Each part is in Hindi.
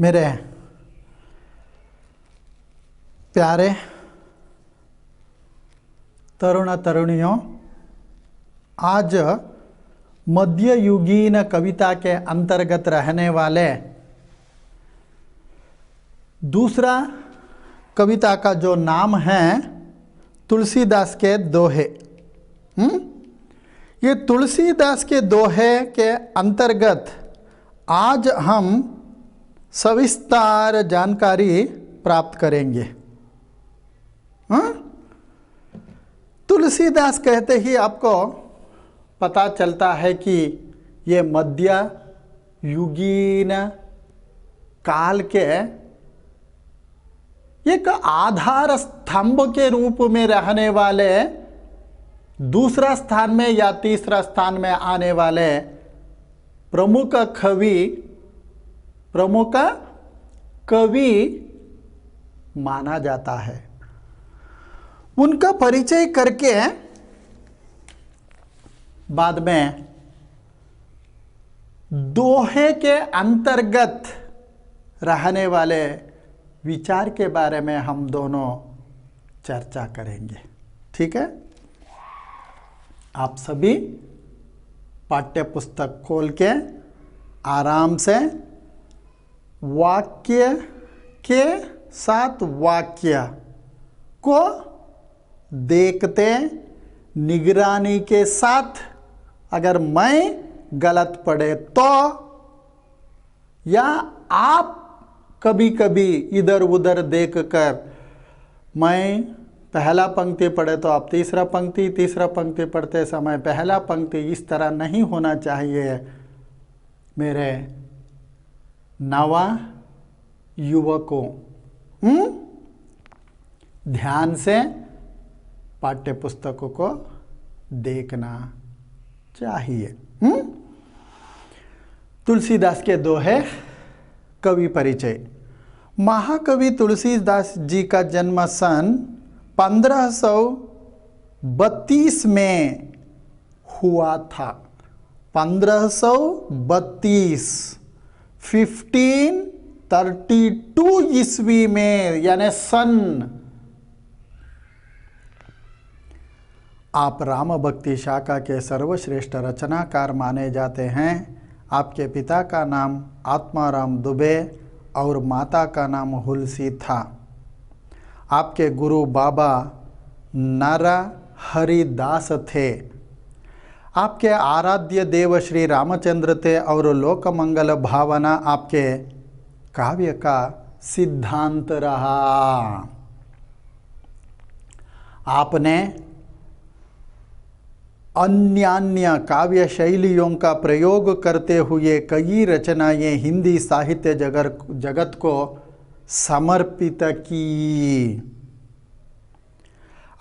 मेरे प्यारे तरुण तरुणियों, आज मध्ययुगीन कविता के अंतर्गत रहने वाले दूसरा कविता का जो नाम है तुलसीदास के दोहे। ये तुलसीदास के दोहे के अंतर्गत आज हम सविस्तार जानकारी प्राप्त करेंगे। तुलसीदास कहते ही आपको पता चलता है कि ये मध्य युगीन काल के एक आधार स्तंभ के रूप में रहने वाले, दूसरा स्थान में या तीसरा स्थान में आने वाले प्रमुख कवि माना जाता है। उनका परिचय करके बाद में दोहे के अंतर्गत रहने वाले विचार के बारे में हम दोनों चर्चा करेंगे। ठीक है, आप सभी पाठ्य पुस्तक खोल के आराम से वाक्य के साथ वाक्य को देखते, निगरानी के साथ, अगर मैं गलत पढ़े तो, या आप कभी कभी इधर उधर देखकर मैं पहला पंक्ति पढ़े तो आप तीसरा पंक्ति पढ़ते समय पहला पंक्ति, इस तरह नहीं होना चाहिए। मेरे नवा युवकों, ध्यान से पाठ्य पुस्तकों को देखना चाहिए। तुलसीदास के दोहे। कवि परिचय। महाकवि तुलसीदास जी का जन्म सन 1532 में हुआ था। 1532 1532 ईस्वी में, यानी सन। आप राम भक्ति शाखा के सर्वश्रेष्ठ रचनाकार माने जाते हैं। आपके पिता का नाम आत्माराम दुबे और माता का नाम हुलसी था। आपके गुरु बाबा नारा हरिदास थे। आपके आराध्य देव श्री रामचंद्र थे और लोकमंगल भावना आपके काव्य का सिद्धांत रहा। आपने अन्यान्य काव्य शैलियों का प्रयोग करते हुए कई रचनाएं हिंदी साहित्य जगत को समर्पित की।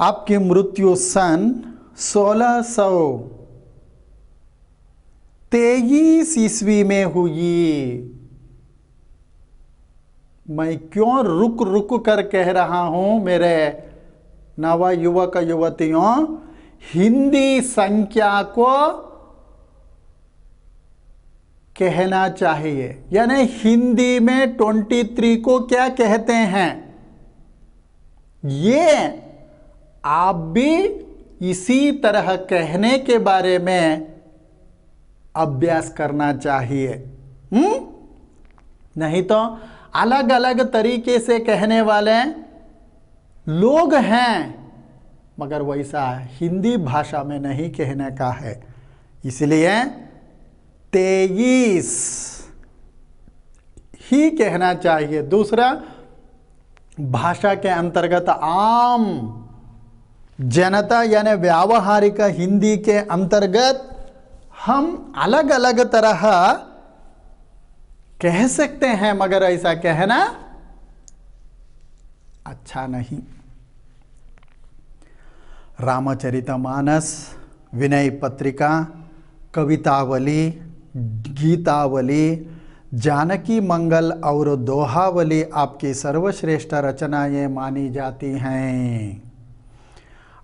आपकी मृत्यु सन 1623 ईस्वी में हुई। मैं क्यों रुक रुक कर कह रहा हूं मेरे नवा युवक युवतियों, हिंदी संख्या को कहना चाहिए। यानी हिंदी में 23 को क्या कहते हैं, ये आप भी इसी तरह कहने के बारे में अभ्यास करना चाहिए। नहीं तो अलग अलग तरीके से कहने वाले लोग हैं, मगर वैसा हिंदी भाषा में नहीं कहने का है। इसलिए 23 ही कहना चाहिए। दूसरा, भाषा के अंतर्गत आम जनता यानी व्यावहारिक हिंदी के अंतर्गत हम अलग अलग तरह कह सकते हैं, मगर ऐसा कहना अच्छा नहीं। रामचरितमानस, विनय पत्रिका, कवितावली, गीतावली, जानकी मंगल और दोहावली आपकी सर्वश्रेष्ठ रचनाएं मानी जाती हैं।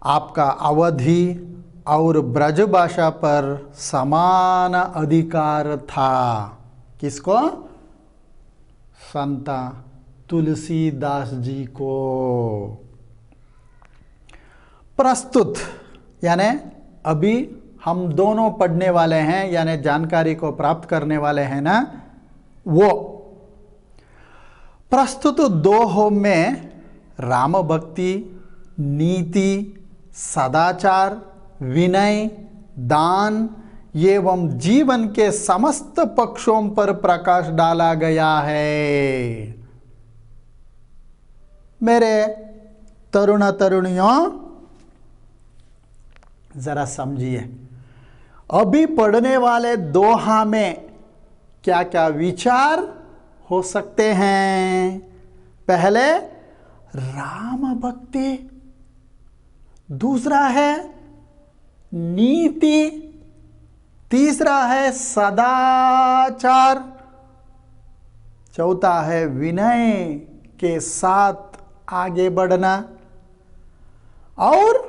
आपका अवधि और ब्रज भाषा पर समान अधिकार था। किसको? संत तुलसीदास जी को। प्रस्तुत यानी अभी हम दोनों पढ़ने वाले हैं, यानी जानकारी को प्राप्त करने वाले हैं ना, वो प्रस्तुत दोहों में राम भक्ति, नीति, सदाचार, विनय, दान एवं जीवन के समस्त पक्षों पर प्रकाश डाला गया है। मेरे तरुण तरुणियों, जरा समझिए, अभी पढ़ने वाले दोहा में क्या क्या विचार हो सकते हैं। पहले राम भक्ति, दूसरा है नीति, तीसरा है सदाचार, चौथा है विनय के साथ आगे बढ़ना, और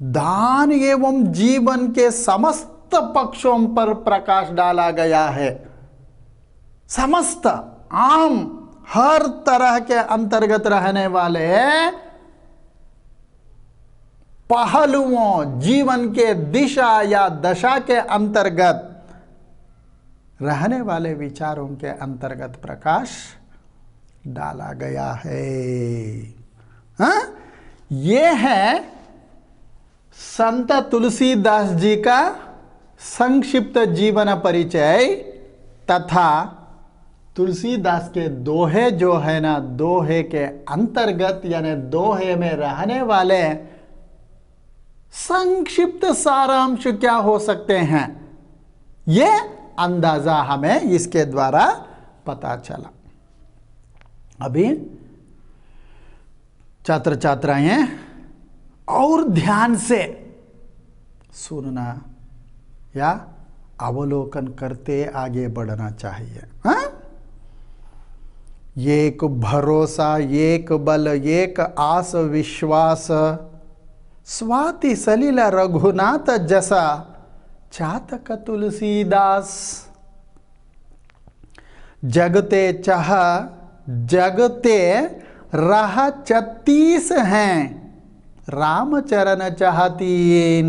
दान एवं जीवन के समस्त पक्षों पर प्रकाश डाला गया है। समस्त, आम, हर तरह के अंतर्गत रहने वाले पहलुओं, जीवन के दिशा या दशा के अंतर्गत रहने वाले विचारों के अंतर्गत प्रकाश डाला गया है। हाँ? ये है संत तुलसीदास जी का संक्षिप्त जीवन परिचय तथा तुलसीदास के दोहे जो है ना, दोहे के अंतर्गत यानी दोहे में रहने वाले संक्षिप्त सारांश क्या हो सकते हैं, ये अंदाजा हमें इसके द्वारा पता चला। अभी छात्र छात्राएं और ध्यान से सुनना या अवलोकन करते आगे बढ़ना चाहिए। हाँ? एक भरोसा, एक बल, एक आस विश्वास, स्वाति सलिल रघुनाथ जसा चातक तुलसीदास। जगते चाह जगते राह 36 हैं, रामचरण चाहतीन।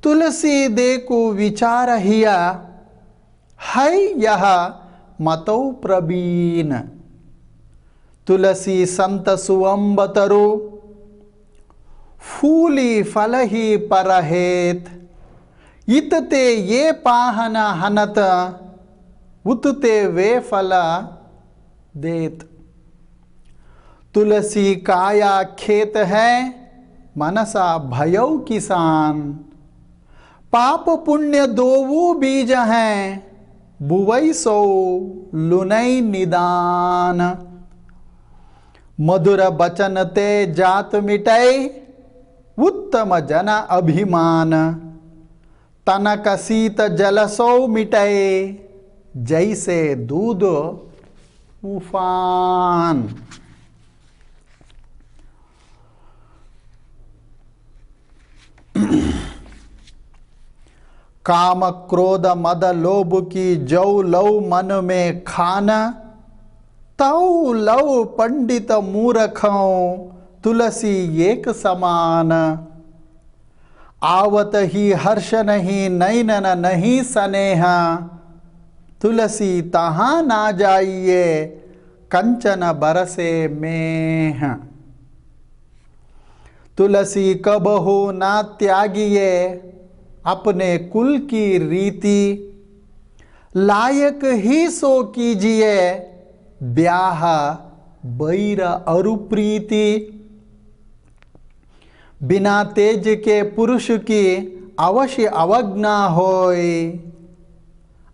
तुलसी दे को विचार हिया, है यह मतौ प्रवीण। तुलसी संत सुअंबतरु, फूली फल ही परहेत। इतते ये पाहन हनत, उतते वे फल देत। तुलसी काया खेत है, मनसा भयौ किसान। पाप पुण्य दोवु बीज हैं, बुवई सो लुनई निदान। मधुर बचन ते जात मिटै, उत्तम जन अभिमान। तनक शीत जलसौ मिटै, जैसे दूध उफान। काम क्रोध मद लोभ की जौ लौ मन में खान। तौ लौ पंडित मूर्खों, तुलसी एक समान। आवत ही हर्ष नहीं, नैनन नहीं स्नेह। तुलसी तहाँ ना जाइए, कंचन बरसे मेह। तुलसी कबहु ना त्यागिए, अपने कुल की रीति। लायक ही सो कीजिए, ब्याह बैर अरु प्रीति। बिना तेज के पुरुष की अवश्य अवज्ञा होय।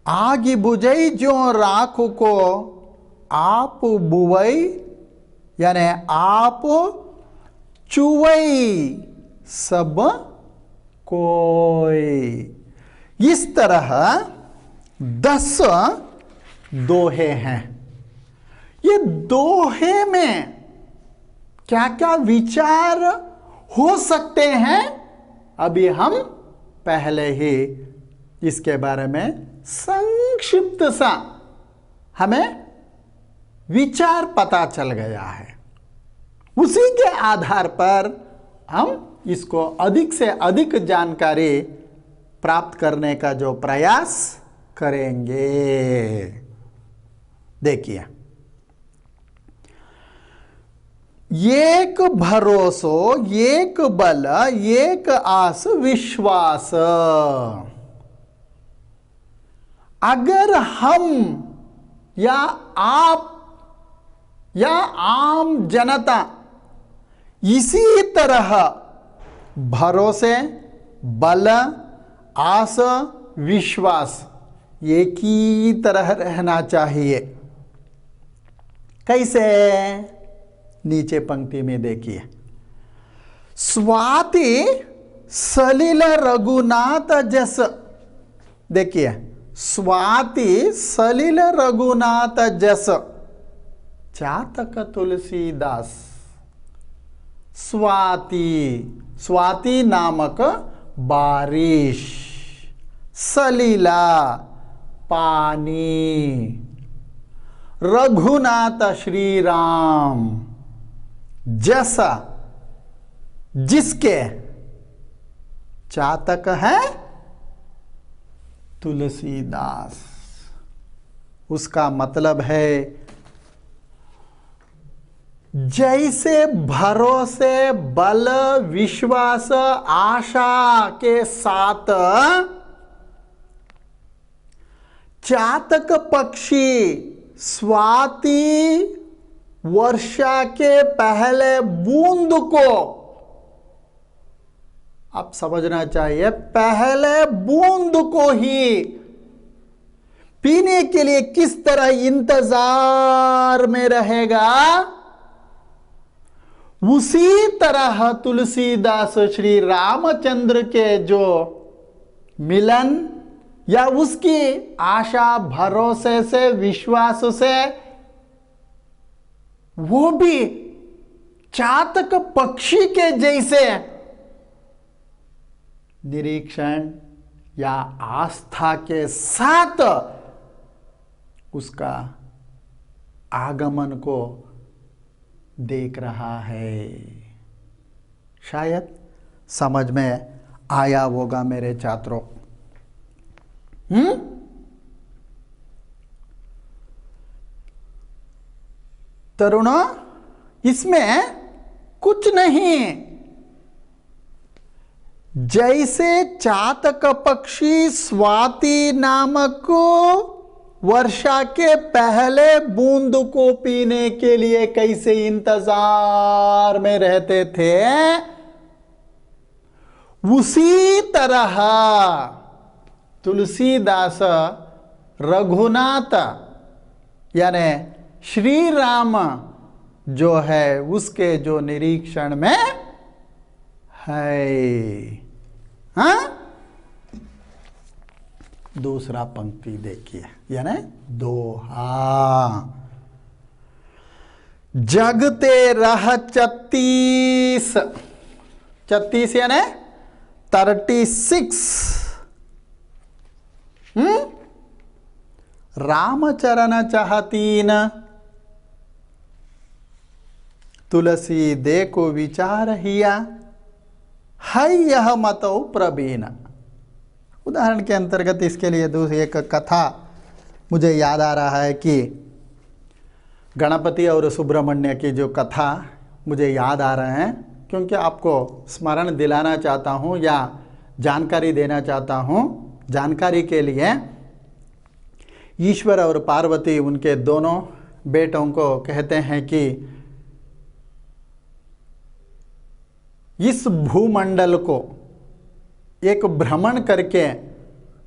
आग बुझई जो राख को, आप बुवई यानी आप चुवई सब कोई। इस तरह 10 दोहे हैं। ये दोहे में क्या क्या विचार हो सकते हैं, अभी हम पहले ही इसके बारे में संक्षिप्त सा हमें विचार पता चल गया है। उसी के आधार पर हम इसको अधिक से अधिक जानकारी प्राप्त करने का जो प्रयास करेंगे। देखिए, एक भरोसो, एक बल, एक आस विश्वास। अगर हम या आप या आम जनता इसी तरह भरोसे, बल, आस, विश्वास एक ही तरह रहना चाहिए। कैसे? नीचे पंक्ति में देखिए, स्वाति सलिल रघुनाथ जस। देखिए, स्वाति सलिल रघुनाथ जस चातक तुलसीदास। स्वाति, स्वाति नामक बारिश, सलीला पानी, रघुनाथ श्री राम जैसा जिसके चातक है तुलसीदास। उसका मतलब है जैसे भरोसे, बल, विश्वास, आशा के साथ चातक पक्षी स्वाति वर्षा के पहले बूंद को, आप समझना चाहिए, पहले बूंद को ही पीने के लिए किस तरह इंतजार में रहेगा, उसी तरह तुलसीदास श्री रामचंद्र के जो मिलन या उसकी आशा, भरोसे से, विश्वास से, वो भी चातक पक्षी के जैसे निरीक्षण या आस्था के साथ उसका आगमन को देख रहा है। शायद समझ में आया होगा मेरे छात्रों। तरुणों, इसमें कुछ नहीं, जैसे चातक पक्षी स्वाति नामक वर्षा के पहले बूंद को पीने के लिए कैसे इंतजार में रहते थे, उसी तरह तुलसीदास रघुनाथ यानी श्री राम जो है उसके जो निरीक्षण में है। हाँ, दूसरा पंक्ति देखिए, यानी दोहा। जगते रह 36, 36 यानी 36। रामचरण चाहतीन, तुलसी दे को विचार हिया, है यह मतो प्रवीण। उदाहरण के अंतर्गत इसके लिए दूसरी एक कथा मुझे याद आ रहा है कि गणपति और सुब्रमण्य की जो कथा मुझे याद आ रहे हैं, क्योंकि आपको स्मरण दिलाना चाहता हूँ या जानकारी देना चाहता हूँ। जानकारी के लिए ईश्वर और पार्वती उनके दोनों बेटों को कहते हैं कि इस भूमंडल को एक भ्रमण करके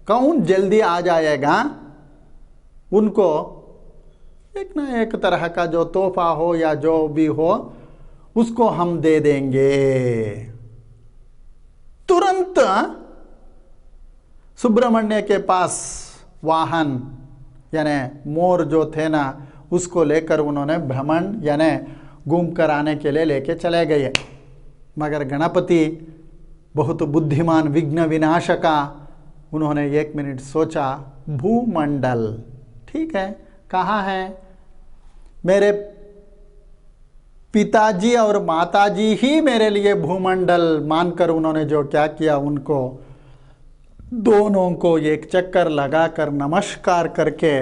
कौन जल्दी आ जाएगा, उनको एक ना एक तरह का जो तोहफा हो या जो भी हो उसको हम दे देंगे। तुरंत सुब्रमण्य के पास वाहन यानी मोर जो थे ना, उसको लेकर उन्होंने भ्रमण यानी घूम कर आने के लिए लेके चले गए। मगर गणपति बहुत बुद्धिमान विघ्न विनाशका, उन्होंने 1 मिनट सोचा, भूमंडल ठीक है, कहाँ है, मेरे पिताजी और माताजी ही मेरे लिए भूमंडल मानकर उन्होंने जो क्या किया, उनको दोनों को एक चक्कर लगाकर नमस्कार करके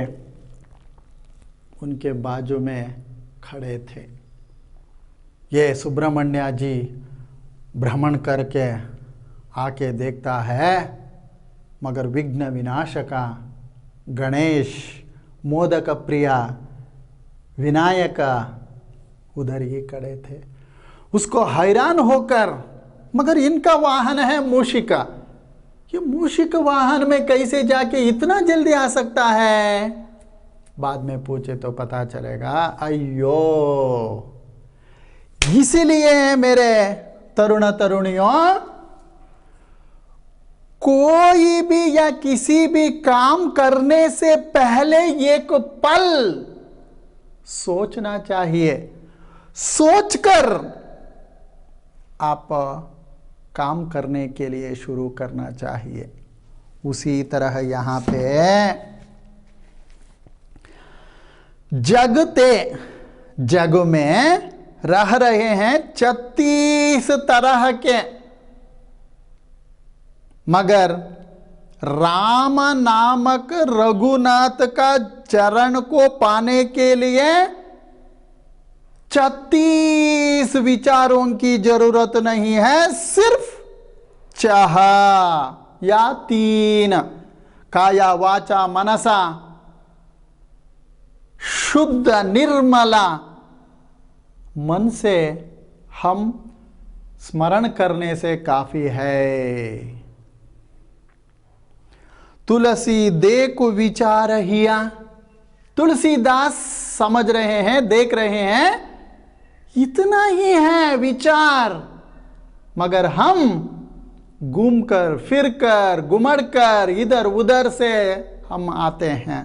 उनके बाजू में खड़े थे। ये सुब्रमण्य जी भ्रमण करके आके देखता है, मगर विघ्न विनाशका गणेश, मोदक प्रिया विनायक उधर ही खड़े थे। उसको हैरान होकर, मगर इनका वाहन है मूषिका, ये मूषिक वाहन में कैसे जाके इतना जल्दी आ सकता है? बाद में पूछे तो पता चलेगा। अयो, इसीलिए मेरे तरुण तरुणियों, कोई भी या किसी भी काम करने से पहले एक पल सोचना चाहिए। सोचकर आप काम करने के लिए शुरू करना चाहिए। उसी तरह यहां पे जग में रह रहे हैं 36 तरह के, मगर राम नामक रघुनाथ का चरण को पाने के लिए 36 विचारों की जरूरत नहीं है, सिर्फ चाह या 3 काया वाचा मनसा शुद्ध निर्मला मन से हम स्मरण करने से काफी है। तुलसी देखो विचार हिया, तुलसीदास समझ रहे हैं, देख रहे हैं, इतना ही है विचार, मगर हम घूमकर फिरकर घुमड़कर इधर उधर से हम आते हैं।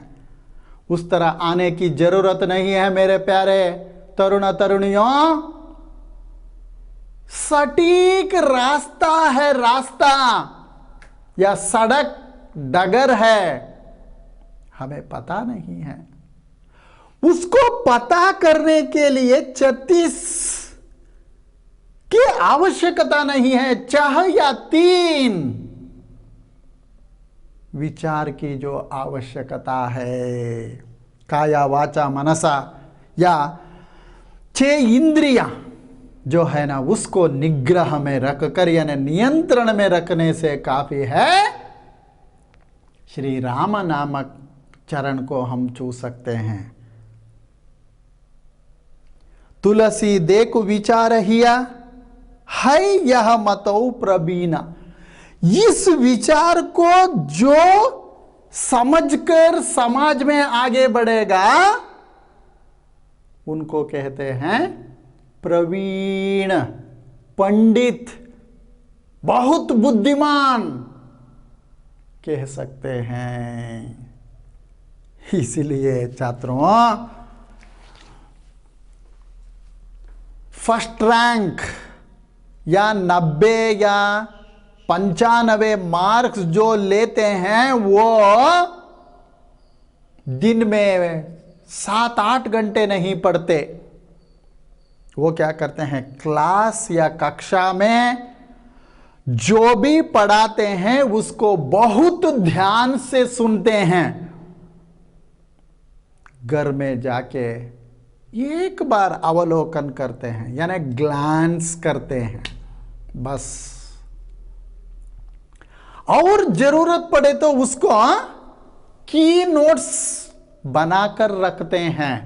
उस तरह आने की जरूरत नहीं है मेरे प्यारे तरुण तरुणियों। सटीक रास्ता है, रास्ता या सड़क डगर है, हमें पता नहीं है। उसको पता करने के लिए 36 की आवश्यकता नहीं है, चाह या 3 विचार की जो आवश्यकता है। काया वाचा मनसा या 6 इंद्रियां जो है ना, उसको निग्रह में रखकर यानी नियंत्रण में रखने से काफी है। श्री राम नामक चरण को हम छू सकते हैं। तुलसी देखो विचार हिया है यह मतौ प्रवीणा। इस विचार को जो समझकर समाज में आगे बढ़ेगा उनको कहते हैं प्रवीण, पंडित, बहुत बुद्धिमान कह सकते हैं। इसलिए छात्रों, फर्स्ट रैंक या 90 या 95 मार्क्स जो लेते हैं वो दिन में 7-8 घंटे नहीं पढ़ते। वो क्या करते हैं, क्लास या कक्षा में जो भी पढ़ाते हैं उसको बहुत ध्यान से सुनते हैं। घर में जाके एक बार अवलोकन करते हैं, यानी ग्लांस करते हैं बस। और जरूरत पड़े तो उसको की नोट्स बनाकर रखते हैं।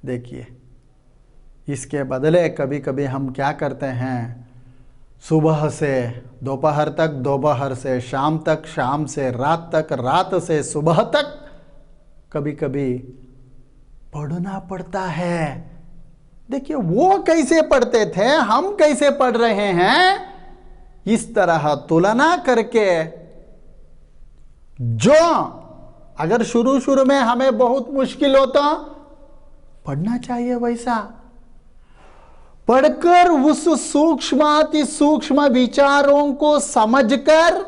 देखिए, इसके बदले कभी कभी हम क्या करते हैं, सुबह से दोपहर तक, दोपहर से शाम तक, शाम से रात तक, रात से सुबह तक कभी कभी पढ़ना पड़ता है। देखिए वो कैसे पढ़ते थे, हम कैसे पढ़ रहे हैं, इस तरह तुलना करके जो अगर शुरू शुरू में हमें बहुत मुश्किल होता, पढ़ना चाहिए वैसा। पढ़कर उस सूक्ष्माति सूक्ष्म विचारों को समझकर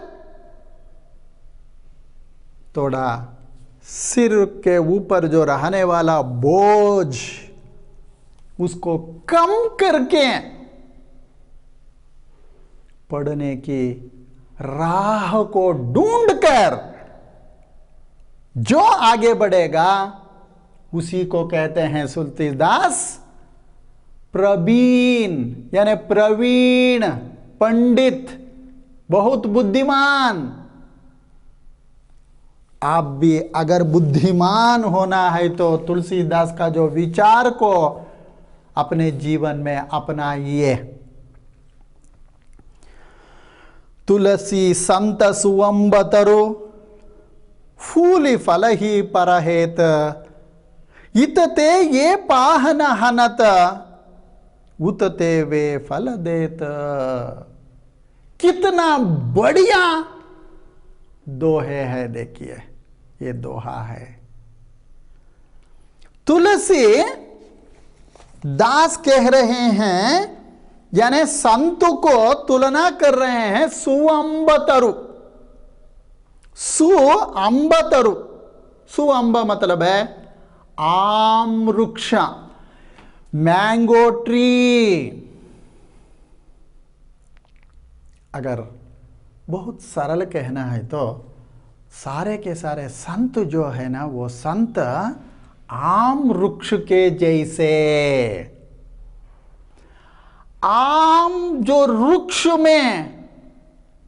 थोड़ा सिर के ऊपर जो रहने वाला बोझ उसको कम करके पढ़ने की राह को ढूंढकर जो आगे बढ़ेगा उसी को कहते हैं तुलसीदास प्रवीण, यानी प्रवीण, पंडित, बहुत बुद्धिमान। आप भी अगर बुद्धिमान होना है तो तुलसीदास का जो विचार को अपने जीवन में अपनाइए। तुलसी संत सुअंबतरु फूली फल ही परहेत, इतते ये पाहन हनत, उतते वे फल देत। कितना बढ़िया दोहे है, देखिए ये दोहा है। तुलसी दास कह रहे हैं, यानी संत को तुलना कर रहे हैं सुअंबतरु। सुअंबतरु, सुअंब मतलब है आम वृक्ष, मैंगो ट्री। अगर बहुत सरल कहना है तो सारे के सारे संत जो है ना, वो संत आम वृक्ष के जैसे। आम जो वृक्ष में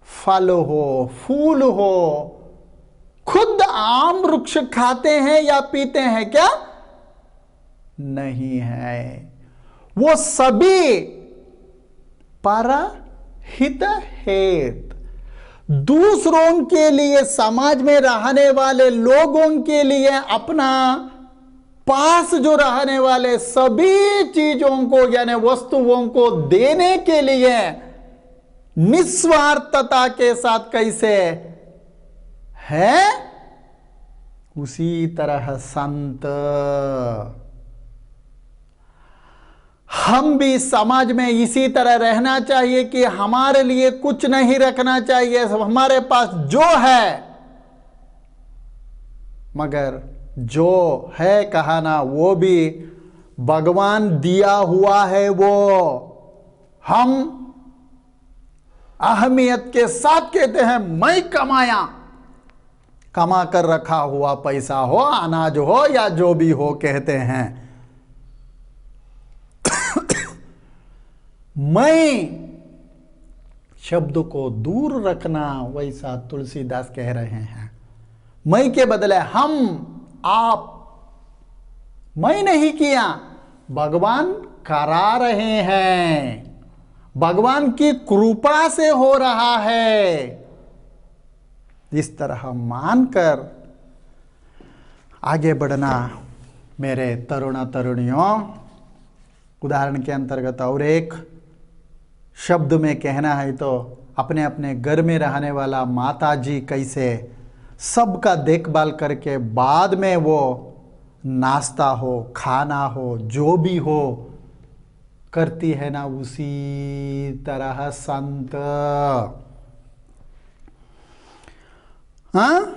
फल हो, फूल हो, खुद आम वृक्ष खाते हैं या पीते हैं क्या? नहीं है। वो सभी परहित हेत, दूसरों के लिए, समाज में रहने वाले लोगों के लिए, अपना पास जो रहने वाले सभी चीजों को यानी वस्तुओं को देने के लिए निस्वार्थता के साथ कैसे है, उसी तरह संत। हम भी समाज में इसी तरह रहना चाहिए कि हमारे लिए कुछ नहीं रखना चाहिए, हमारे पास जो है, मगर जो है कहा ना, वो भी भगवान दिया हुआ है। वो हम अहमियत के साथ कहते हैं मैं कमाया, कमा कर रखा हुआ पैसा हो, अनाज हो या जो भी हो, कहते हैं मैं शब्द को दूर रखना, वैसा तुलसीदास कह रहे हैं। मैं के बदले हम, आप, मैं नहीं किया, भगवान करा रहे हैं, भगवान की कृपा से हो रहा है। इस तरह मानकर आगे बढ़ना मेरे तरुण तरुणियों। उदाहरण के अंतर्गत और एक शब्द में कहना है तो अपने अपने घर में रहने वाला माता जी कैसे सबका देखभाल करके बाद में वो नाश्ता हो, खाना हो, जो भी हो करती है ना, उसी तरह संत। हाँ,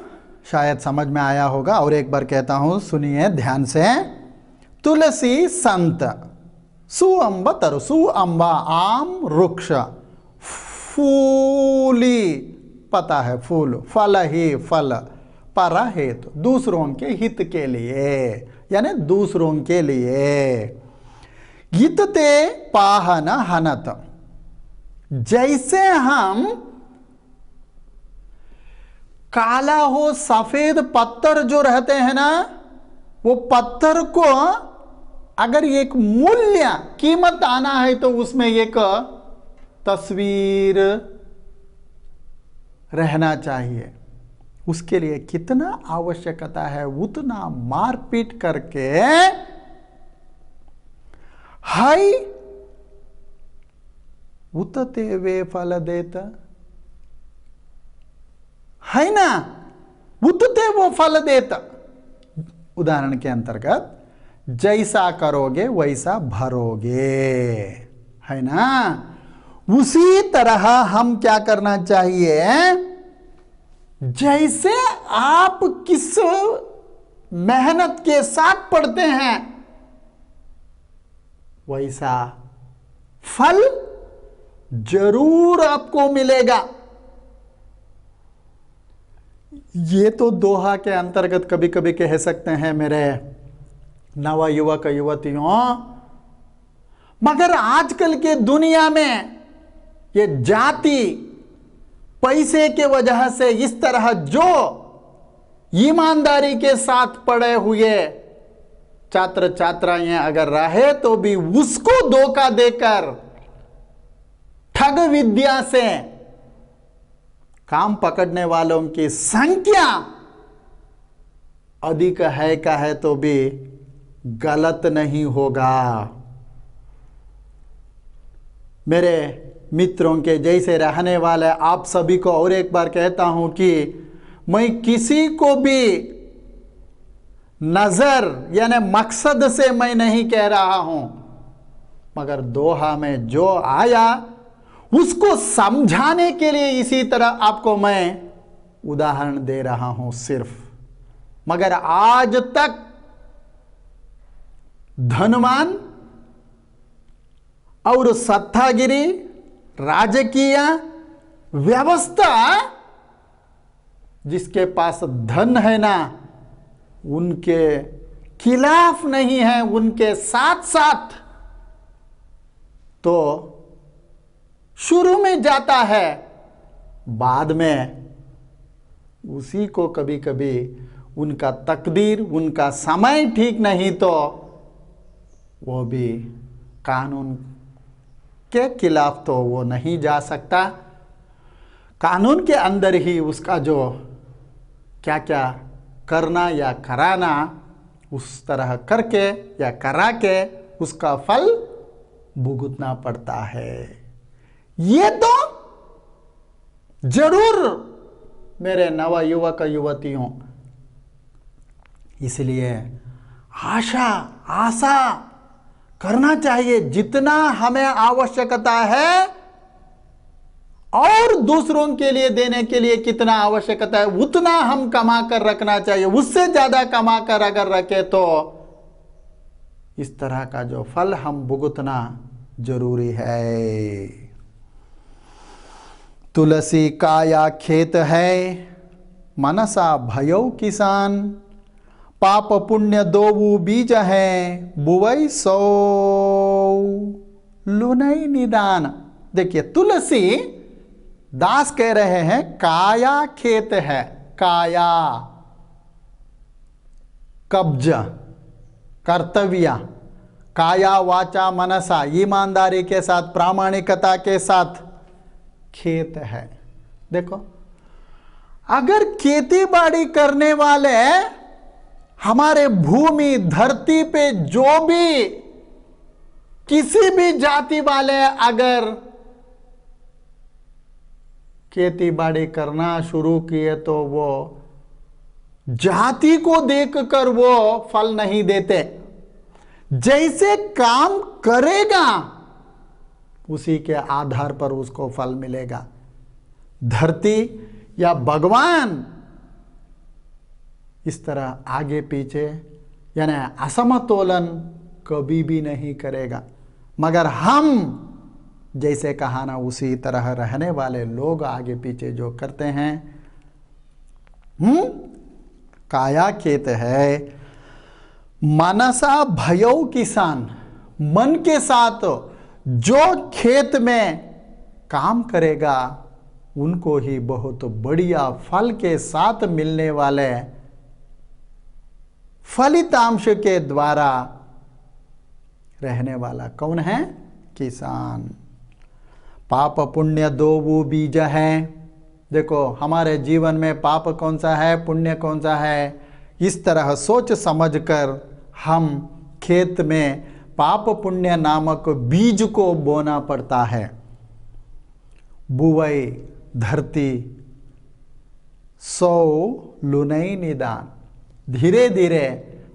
शायद समझ में आया होगा। और एक बार कहता हूं, सुनिए ध्यान से। तुलसी संत, सुअंबतरु, सुअंबा आम वृक्ष, फूली पता है फूल, फल ही फल, परहित दूसरों के हित के लिए, यानी दूसरों के लिए। हितते पाहन हनत, जैसे हम काला हो सफेद पत्थर जो रहते हैं ना, वो पत्थर को अगर एक मूल्य कीमत आना है तो उसमें एक तस्वीर रहना चाहिए। उसके लिए कितना आवश्यकता है, उतना मारपीट करके हाय उतते वे फल देता है ना, उतते वो फल देता। उदाहरण के अंतर्गत जैसा करोगे वैसा भरोगे, है ना। उसी तरह हम क्या करना चाहिए, जैसे आप किस मेहनत के साथ पढ़ते हैं वैसा फल जरूर आपको मिलेगा। ये तो दोहा के अंतर्गत कभी कभी कह सकते हैं मेरे नवा युवक युवतियों, मगर आजकल के दुनिया में ये जाति पैसे के वजह से इस तरह जो ईमानदारी के साथ पढ़े हुए छात्र छात्राएं अगर रहे तो भी उसको धोखा देकर ठग विद्या से काम पकड़ने वालों की संख्या अधिक है का है तो भी गलत नहीं होगा। मेरे मित्रों के जैसे रहने वाले आप सभी को और एक बार कहता हूं कि मैं किसी को भी नजर यानी मकसद से मैं नहीं कह रहा हूं, मगर दोहा में जो आया उसको समझाने के लिए इसी तरह आपको मैं उदाहरण दे रहा हूं सिर्फ। मगर आज तक धनवान और सत्तागिरी राजकीय व्यवस्था जिसके पास धन है ना, उनके खिलाफ नहीं है, उनके साथ साथ तो शुरू में जाता है, बाद में उसी को कभी कभी उनका तकदीर उनका समय ठीक नहीं तो वो भी कानून के खिलाफ तो वो नहीं जा सकता। कानून के अंदर ही उसका जो क्या क्या करना या कराना उस तरह करके या करा के उसका फल भुगतना पड़ता है। ये तो जरूर मेरे नव युवक युवतियों, इसलिए आशा करना चाहिए जितना हमें आवश्यकता है और दूसरों के लिए देने के लिए कितना आवश्यकता है उतना हम कमा कर रखना चाहिए। उससे ज्यादा कमा कर अगर रखे तो इस तरह का जो फल हम भुगतना जरूरी है। तुलसी काया खेत है, मनसा भयौ किसान, पाप पुण्य दोवु बीज है, बुवई सौ लुनई निदान। देखिए तुलसी दास कह रहे हैं काया खेत है, काया कब्ज कर्तव्य, काया वाचा मनसा ईमानदारी के साथ प्रामाणिकता के साथ खेत है। देखो अगर खेती बाड़ी करने वाले हमारे भूमि धरती पे जो भी किसी भी जाति वाले अगर खेती बाड़ी करना शुरू किए तो वो जाति को देखकर वो फल नहीं देते, जैसे काम करेगा उसी के आधार पर उसको फल मिलेगा। धरती या भगवान इस तरह आगे पीछे यानी असमतोलन कभी भी नहीं करेगा, मगर हम जैसे कहा ना उसी तरह रहने वाले लोग आगे पीछे जो करते हैं। काया खेत है, मनसा भयौ किसान, मन के साथ जो खेत में काम करेगा उनको ही बहुत बढ़िया फल के साथ मिलने वाले फलितांश के द्वारा रहने वाला कौन है? किसान। पाप पुण्य दोवु बीज है। देखो हमारे जीवन में पाप कौन सा है, पुण्य कौन सा है, इस तरह सोच समझकर हम खेत में पाप पुण्य नामक बीज को बोना पड़ता है। बुवई धरती सौ लुनई निदान, धीरे धीरे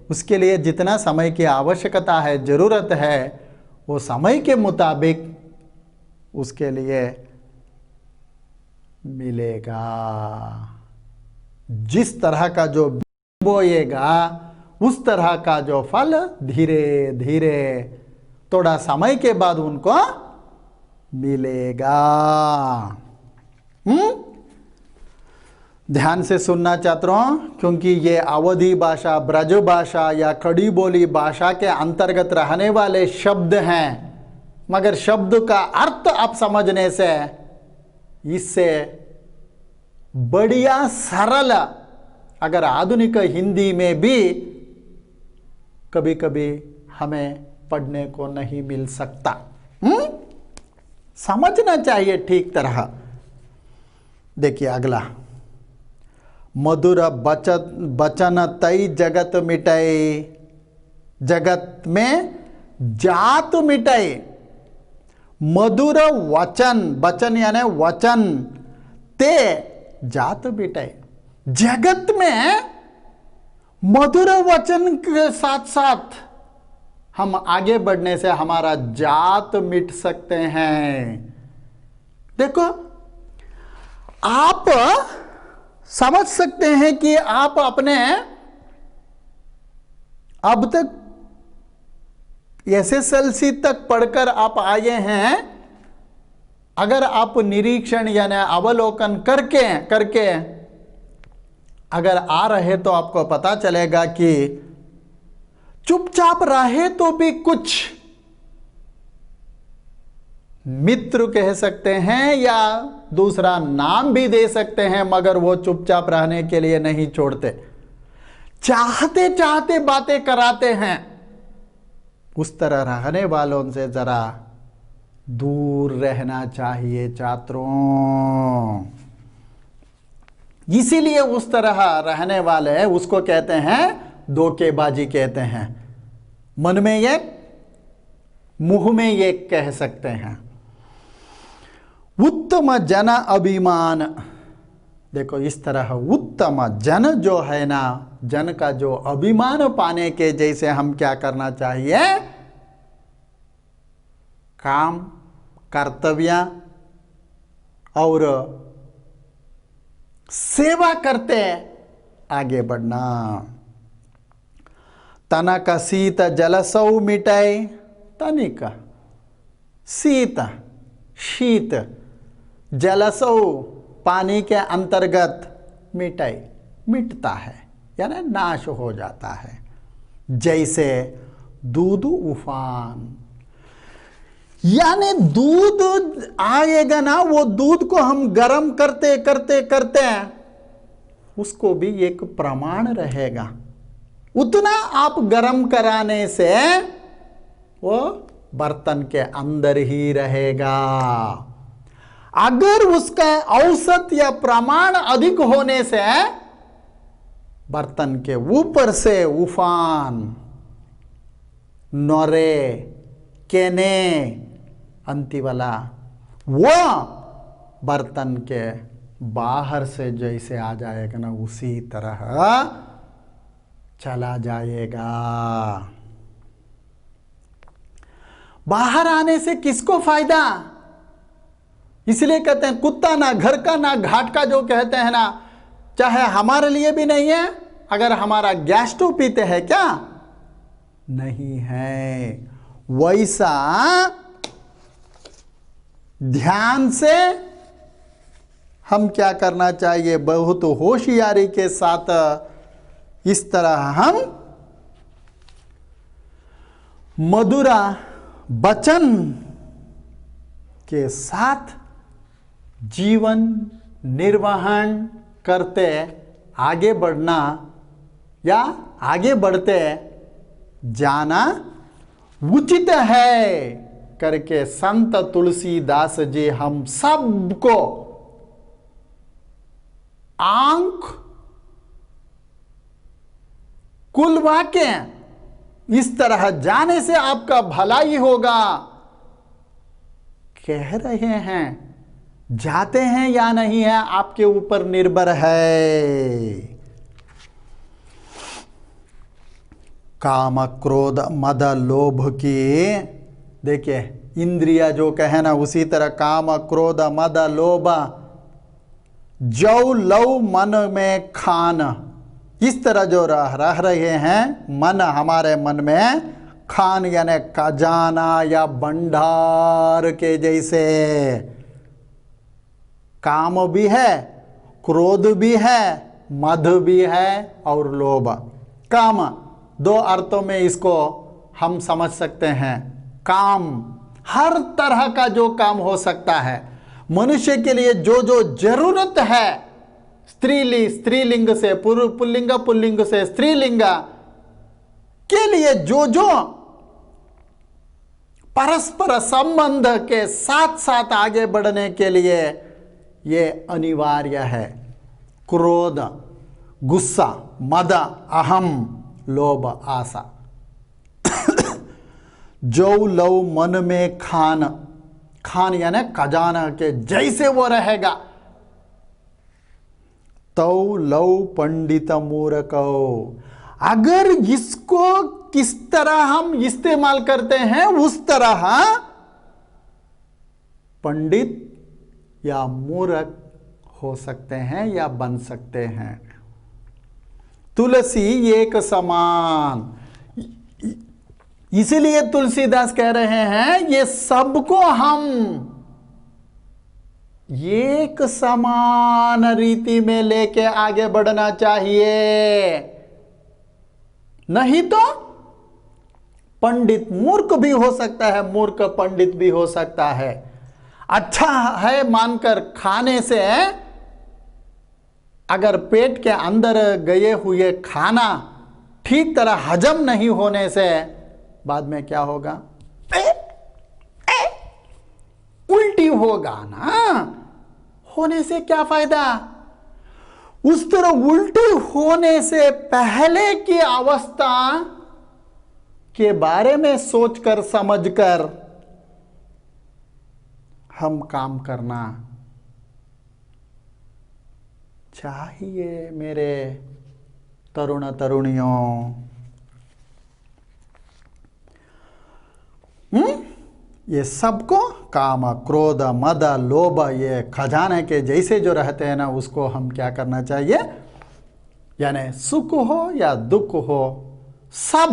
उसके लिए जितना समय की आवश्यकता है, जरूरत है, वो समय के मुताबिक उसके लिए मिलेगा। जिस तरह का जो बोएगा उस तरह का जो फल धीरे धीरे थोड़ा समय के बाद उनको मिलेगा। ध्यान से सुनना छात्रों, क्योंकि ये अवधी भाषा, ब्रज भाषा या खड़ी बोली भाषा के अंतर्गत रहने वाले शब्द हैं, मगर शब्द का अर्थ आप समझने से इससे बढ़िया सरल अगर आधुनिक हिंदी में भी कभी कभी हमें पढ़ने को नहीं मिल सकता। समझना चाहिए ठीक तरह। देखिए अगला, मधुर बचन तई जगत मिटाई, जगत में जात मिटाई। मधुर वचन, वचन यानी वचन, ते जात मिटाई। जगत में मधुर वचन के साथ साथ हम आगे बढ़ने से हमारा जात मिट सकते हैं। देखो, आप समझ सकते हैं कि आप अपने अब तक एसएसएलसी तक पढ़कर आप आए हैं। अगर आप निरीक्षण यानी अवलोकन करके अगर आ रहे तो आपको पता चलेगा कि चुपचाप रहे तो भी कुछ मित्र कह सकते हैं या दूसरा नाम भी दे सकते हैं, मगर वो चुपचाप रहने के लिए नहीं छोड़ते, चाहते चाहते बातें कराते हैं। उस तरह रहने वालों से जरा दूर रहना चाहिए छात्रों। इसीलिए उस तरह रहने वाले उसको कहते हैं धोखेबाजी कहते हैं। मन में एक, मुंह में एक कह सकते हैं। उत्तम जन अभिमान, देखो इस तरह उत्तम जन जो है ना, जन का जो अभिमान पाने के जैसे हम क्या करना चाहिए, काम, कर्तव्य और सेवा करते आगे बढ़ना। तनक शीत जलसौ मिटाए, तनिक शीत, शीत, जलसौ पानी के अंतर्गत, मिटाई मिटता है यानी नाश हो जाता है। जैसे दूध उफान, यानी दूध आएगा ना, वो दूध को हम गर्म करते करते करते उसको भी एक प्रमाण रहेगा। उतना आप गर्म कराने से वो बर्तन के अंदर ही रहेगा। अगर उसका औसत या प्रमाण अधिक होने से बर्तन के ऊपर से उफान, नोरे, केने, अंति वाला वो बर्तन के बाहर से जैसे आ जाएगा ना, उसी तरह चला जाएगा। बाहर आने से किसको फायदा? इसलिए कहते हैं कुत्ता ना घर का ना घाट का, जो कहते हैं ना, चाहे हमारे लिए भी नहीं है। अगर हमारा गैस स्टोव पीते हैं क्या? नहीं है। वैसा ध्यान से हम क्या करना चाहिए, बहुत होशियारी के साथ इस तरह हम मधुरा वचन के साथ जीवन निर्वहन करते आगे बढ़ना या आगे बढ़ते जाना उचित है करके संत तुलसीदास जी हम सबको आंख खुलवा के इस तरह जाने से आपका भलाई होगा कह रहे हैं। जाते हैं या नहीं है आपके ऊपर निर्भर है। काम क्रोध मद लोभ की, देखिए इंद्रिया जो कहे ना, उसी तरह काम क्रोध मद लोभ, जौ लव मन में खान, इस तरह जो रह रहे हैं मन, हमारे मन में खान यानी खजाना या भंडार के जैसे काम भी है, क्रोध भी है, मद भी है और लोभ। काम दो अर्थों में इसको हम समझ सकते हैं। काम हर तरह का जो काम हो सकता है, मनुष्य के लिए जो जो जरूरत है, स्त्रीलिंग से पुल्लिंग, पुल्लिंग से स्त्रीलिंग के लिए जो जो परस्पर संबंध के साथ साथ आगे बढ़ने के लिए ये अनिवार्य है। क्रोध, गुस्सा, मद, अहम, लोभ, आशा। जो लव मन में खान, खान यानी खजाना के जैसे वो रहेगा। तो लव पंडित मूर्खो, अगर इसको किस तरह हम इस्तेमाल करते हैं उस तरह पंडित या मूर्ख हो सकते हैं या बन सकते हैं। तुलसी एक समान, इसीलिए तुलसीदास कह रहे हैं ये सबको हम एक समान रीति में लेके आगे बढ़ना चाहिए, नहीं तो पंडित मूर्ख भी हो सकता है, मूर्ख पंडित भी हो सकता है। अच्छा है मानकर खाने से अगर पेट के अंदर गए हुए खाना ठीक तरह हजम नहीं होने से बाद में क्या होगा? उल्टी होगा ना। होने से क्या फायदा? उस तरह उल्टी होने से पहले की अवस्था के बारे में सोचकर समझकर हम काम करना चाहिए मेरे तरुण तरुणियों। ये सबको काम, क्रोध, मद, लोभ ये खजाने के जैसे जो रहते हैं ना, उसको हम क्या करना चाहिए? यानी सुख हो या दुख हो सब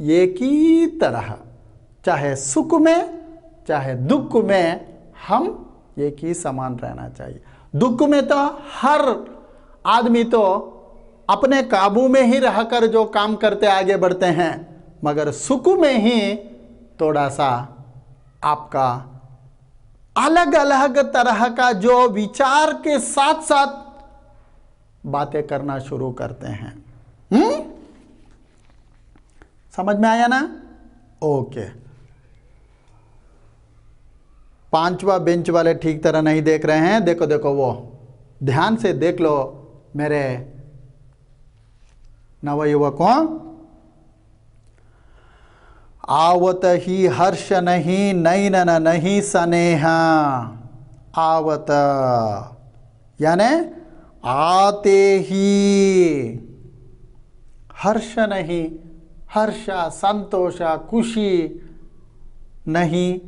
एक ही तरह, चाहे सुख में चाहे दुख में हम एक ही समान रहना चाहिए। दुख में तो हर आदमी तो अपने काबू में ही रहकर जो काम करते आगे बढ़ते हैं, मगर सुख में ही थोड़ा सा आपका अलग अलग तरह का जो विचार के साथ साथ बातें करना शुरू करते हैं। समझ में आया ना? ओके। पांचवा बेंच वाले ठीक तरह नहीं देख रहे हैं। देखो देखो, वो ध्यान से देख लो मेरे नवयुवकों। आवत ही हर्ष नहीं, नैनन नहीं स्नेह। आवत यानी आते ही हर्ष नहीं, हर्ष संतोष खुशी नहीं,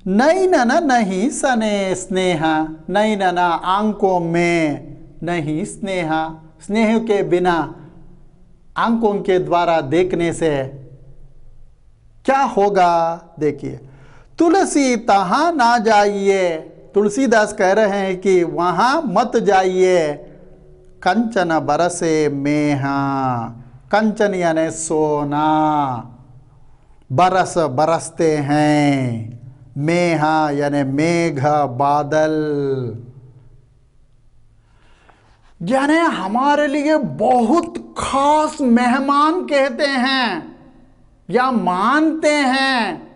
नैनन नहीं स्नेह, नैनन आंखों में नहीं स्नेह, स्नेह के बिना आंखों के द्वारा देखने से क्या होगा? देखिए, तुलसी तहां ना जाइए, तुलसीदास कह रहे हैं कि वहां मत जाइए। कंचन बरसे मेहा, कंचन यानी सोना, बरस बरसते हैं, मेहा यानी मेघ बादल, यानी हमारे लिए बहुत खास मेहमान कहते हैं या मानते हैं।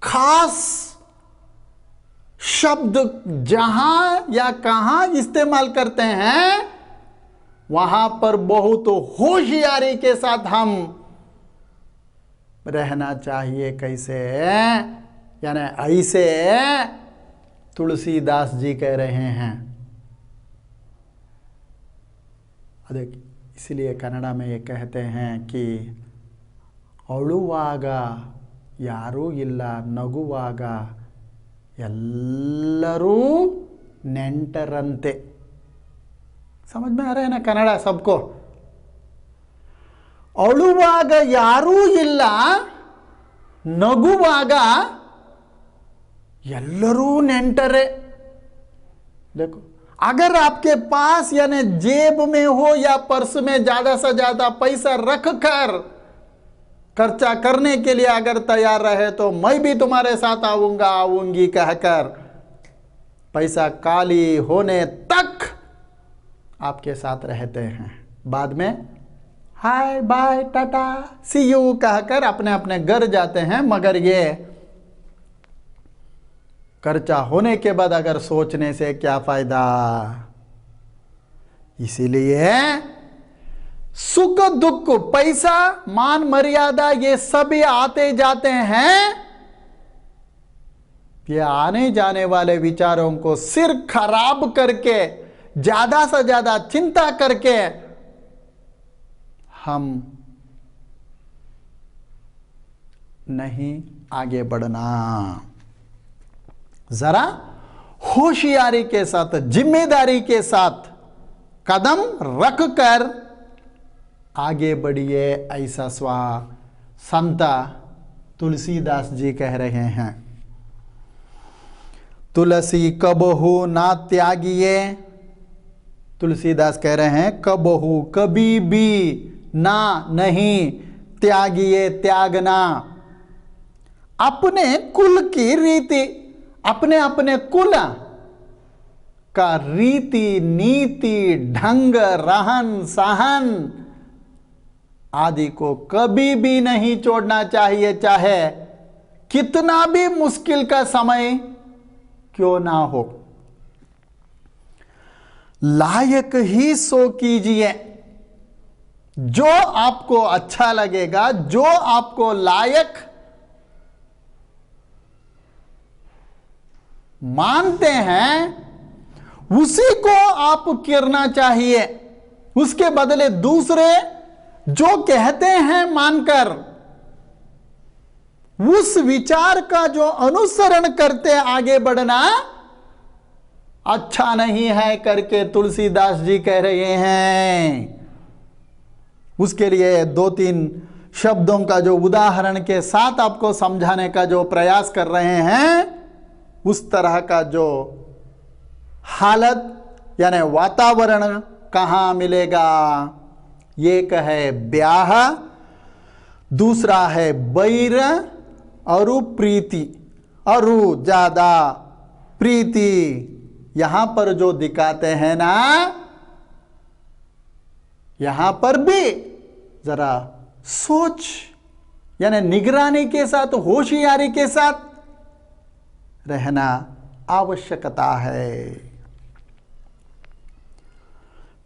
खास शब्द जहां या कहां इस्तेमाल करते हैं वहां पर बहुत होशियारी के साथ हम रहना चाहिए। कैसे? यानी ऐसे तुलसीदास जी कह रहे हैं। देखिए, इसलिए कन्नड़ा में ये कहते हैं कि अಳುವಾಗ ಯಾರೂ ಇಲ್ಲ, ನಗುವಾಗ ಎಲ್ಲರೂ ನೆಂಟರಂತೆ। समझ में आ रहा है ना कन्नड़ सबको? अಳುವಾಗ ಯಾರೂ ಇಲ್ಲ, ನಗುವಾಗ ಎಲ್ಲರೂ ನೆಂಟರೆ। देखो, अगर आपके पास यानी जेब में हो या पर्स में ज्यादा से ज्यादा पैसा रख कर खर्चा करने के लिए अगर तैयार रहे तो मैं भी तुम्हारे साथ आऊंगा आऊंगी कहकर पैसा खाली होने तक आपके साथ रहते हैं। बाद में hi bye tata see you कहकर अपने अपने घर जाते हैं। मगर ये खर्चा होने के बाद अगर सोचने से क्या फायदा? इसीलिए सुख दुख पैसा मान मर्यादा ये सभी आते जाते हैं। ये आने जाने वाले विचारों को सिर खराब करके ज्यादा से ज्यादा चिंता करके हम नहीं आगे बढ़ना। जरा होशियारी के साथ जिम्मेदारी के साथ कदम रख कर आगे बढ़िए, ऐसा संत तुलसीदास जी कह रहे हैं। तुलसी कबहू ना त्यागिए, तुलसीदास कह रहे हैं कबहू कभी भी ना नहीं त्यागिए, त्यागना। अपने कुल की रीति, अपने अपने कुल का रीति नीति ढंग रहन सहन आदि को कभी भी नहीं छोड़ना चाहिए, चाहे कितना भी मुश्किल का समय क्यों ना हो। लायक ही सो कीजिए, जो आपको अच्छा लगेगा, जो आपको लायक मानते हैं उसी को आप करना चाहिए। उसके बदले दूसरे जो कहते हैं मानकर उस विचार का जो अनुसरण करते आगे बढ़ना अच्छा नहीं है करके तुलसीदास जी कह रहे हैं। उसके लिए दो तीन शब्दों का जो उदाहरण के साथ आपको समझाने का जो प्रयास कर रहे हैं, उस तरह का जो हालत यानी वातावरण कहां मिलेगा। एक है ब्याह, दूसरा है बैर और प्रीति और ज्यादा प्रीति। यहां पर जो दिखाते हैं ना, यहां पर भी जरा सोच यानी निगरानी के साथ होशियारी के साथ रहना आवश्यकता है।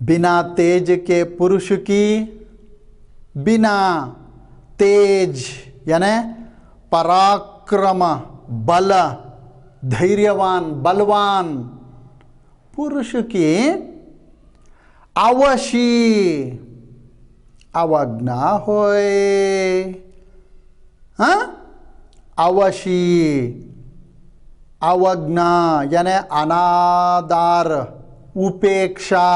बिना तेज के पुरुष की, बिना तेज यानी पराक्रम बल धैर्यवान बलवान पुरुष की अवशी अवज्ञा होए। हाँ, अवशी अवज्ञा यानी अनादर उपेक्षा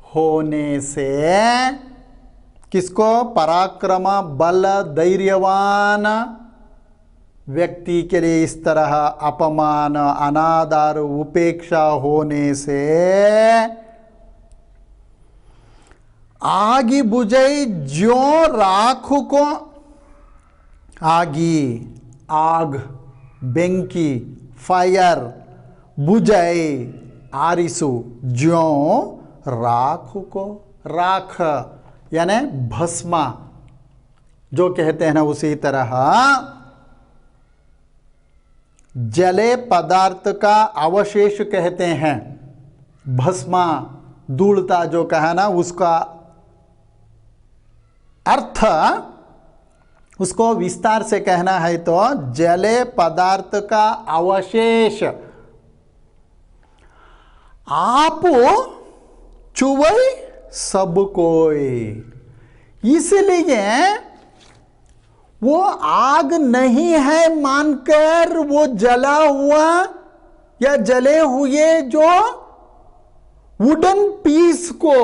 होने से किसको? पराक्रम बल धैर्यवान व्यक्ति के लिए इस तरह अपमान अनादर उपेक्षा होने से आगी बुझई ज्यो राख को, आगी आग बेंकी फायर बुझाई आरिसु ज्यो राख को, राख यानी भस्मा जो कहते हैं ना, उसी तरह जले पदार्थ का अवशेष कहते हैं। भस्मा धूलता जो कहा ना, उसका अर्थ उसको विस्तार से कहना है तो जले पदार्थ का अवशेष आप चुवई सब कोई। इसलिए वो आग नहीं है मानकर वो जला हुआ या जले हुए जो वुडन पीस को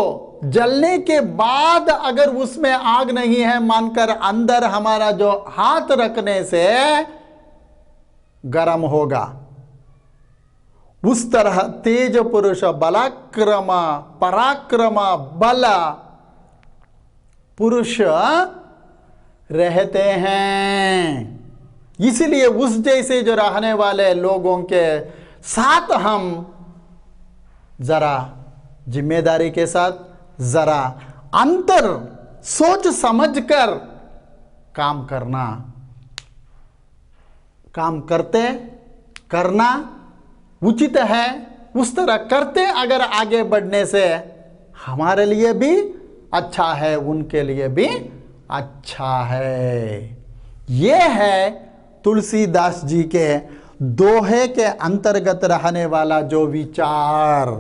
जलने के बाद अगर उसमें आग नहीं है मानकर अंदर हमारा जो हाथ रखने से गर्म होगा, उस तरह तेज पुरुष बलाक्रम पराक्रम बल पुरुष रहते हैं। इसलिए उस जैसे जो रहने वाले लोगों के साथ हम जरा जिम्मेदारी के साथ, जरा अंतर सोच समझकर काम करना, काम करना उचित है। उस तरह करते अगर आगे बढ़ने से हमारे लिए भी अच्छा है, उनके लिए भी अच्छा है। ये है तुलसीदास जी के दोहे के अंतर्गत रहने वाला जो विचार।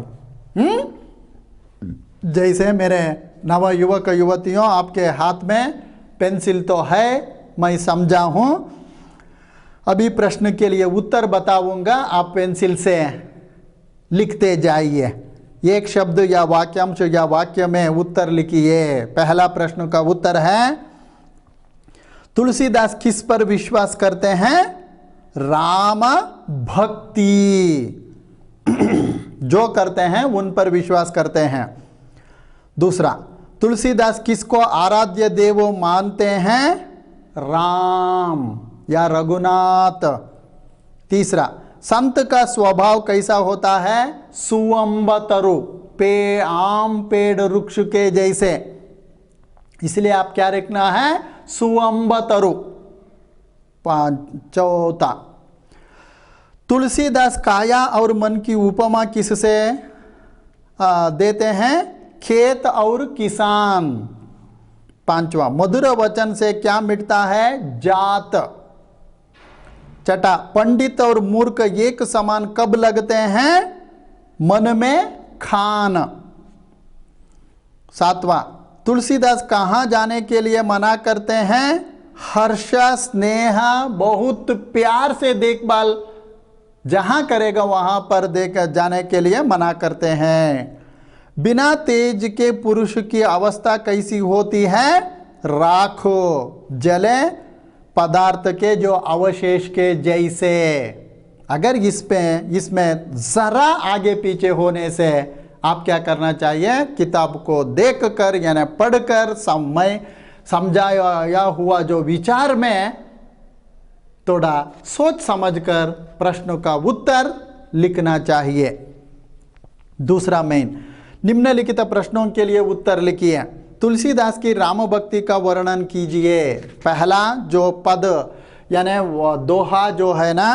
जैसे मेरे नव युवक युवतियों, आपके हाथ में पेंसिल तो है, मैं समझा हूं। अभी प्रश्न के लिए उत्तर बताऊंगा, आप पेंसिल से लिखते जाइए। एक शब्द या वाक्यांश या वाक्य में उत्तर लिखिए। पहला प्रश्न का उत्तर है, तुलसीदास किस पर विश्वास करते हैं? राम भक्ति जो करते हैं उन पर विश्वास करते हैं। दूसरा, तुलसीदास किसको आराध्य देव मानते हैं? राम या रघुनाथ। तीसरा, संत का स्वभाव कैसा होता है? सुअंबतरु, आम पेड़ वृक्ष के जैसे। इसलिए आप क्या लिखना है? सुअंबतरु। चौथा, तुलसीदास काया और मन की उपमा किससे देते हैं? खेत और किसान। पांचवा, मधुर वचन से क्या मिटता है? जात। छठा, पंडित और मूर्ख एक समान कब लगते हैं? मन में खान। सातवां, तुलसीदास कहाँ जाने के लिए मना करते हैं? हर्ष स्नेह, बहुत प्यार से देखभाल जहां करेगा वहां पर देख जाने के लिए मना करते हैं। बिना तेज के पुरुष की अवस्था कैसी होती है? राखो, जले पदार्थ के जो अवशेष के जैसे। अगर इसमें जरा आगे पीछे होने से आप क्या करना चाहिए? किताब को देखकर यानी पढ़कर समझाया हुआ जो विचार में थोड़ा सोच समझकर प्रश्नों का उत्तर लिखना चाहिए। दूसरा मेन, निम्नलिखित प्रश्नों के लिए उत्तर लिखिए। तुलसीदास की राम भक्ति का वर्णन कीजिए। पहला जो पद यानी दोहा जो है ना,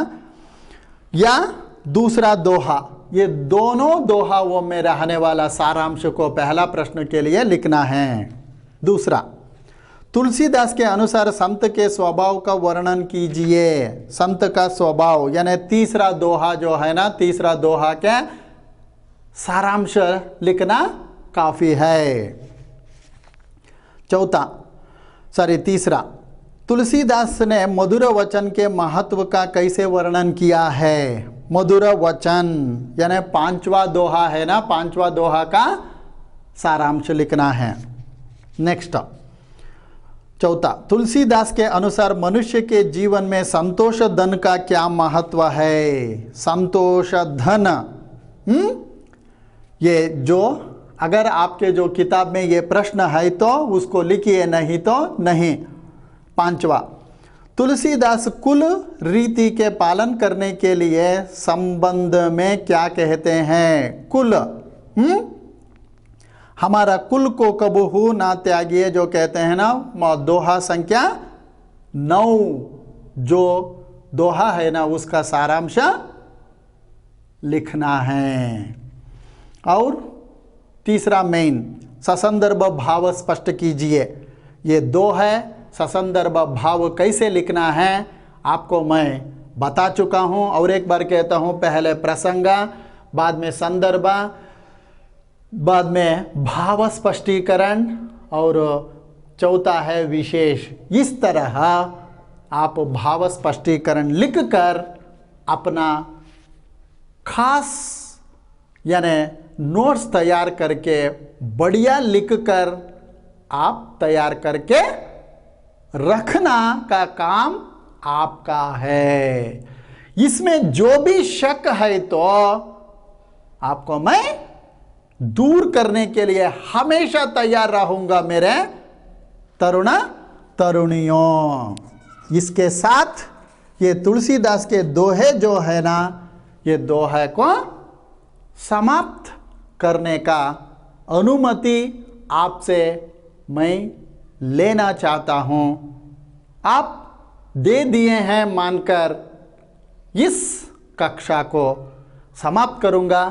या दूसरा दोहा, ये दोनों दोहाओं में रहने वाला सारांश को पहला प्रश्न के लिए लिखना है। दूसरा, तुलसीदास के अनुसार संत के स्वभाव का वर्णन कीजिए। संत का स्वभाव यानी तीसरा दोहा जो है ना, तीसरा दोहा के सारांश लिखना काफी है। तीसरा, तुलसीदास ने मधुर वचन के महत्व का कैसे वर्णन किया है? मधुर वचन यानी पांचवा दोहा है ना, पांचवा दोहा का सारांश लिखना है। नेक्स्ट, चौथा, तुलसीदास के अनुसार मनुष्य के जीवन में संतोष धन का क्या महत्व है? संतोष धन, ये जो अगर आपके जो किताब में ये प्रश्न है तो उसको लिखिए, नहीं तो नहीं। पांचवा, तुलसीदास कुल रीति के पालन करने के लिए संबंध में क्या कहते हैं? कुल, हमारा कुल को कबहू ना त्यागिए जो कहते हैं ना, दोहा संख्या 9 जो दोहा है ना उसका सारांश लिखना है। और तीसरा मेन, ससंदर्भ भाव स्पष्ट कीजिए। ये दो है, ससंदर्भ भाव कैसे लिखना है आपको मैं बता चुका हूँ। और एक बार कहता हूँ, पहले प्रसंग, बाद में संदर्भ, बाद में भाव स्पष्टीकरण और चौथा है विशेष। इस तरह आप भाव स्पष्टीकरण लिखकर अपना खास यानी नोट्स तैयार करके बढ़िया लिखकर आप तैयार करके रखना का काम आपका है। इसमें जो भी शक है तो आपको मैं दूर करने के लिए हमेशा तैयार रहूंगा मेरे तरुण तरुणियों। इसके साथ ये तुलसीदास के दोहे जो है ना, ये दोहे को समाप्त करने का अनुमति आपसे मैं लेना चाहता हूं। आप दे दिए हैं मानकर इस कक्षा को समाप्त करूंगा।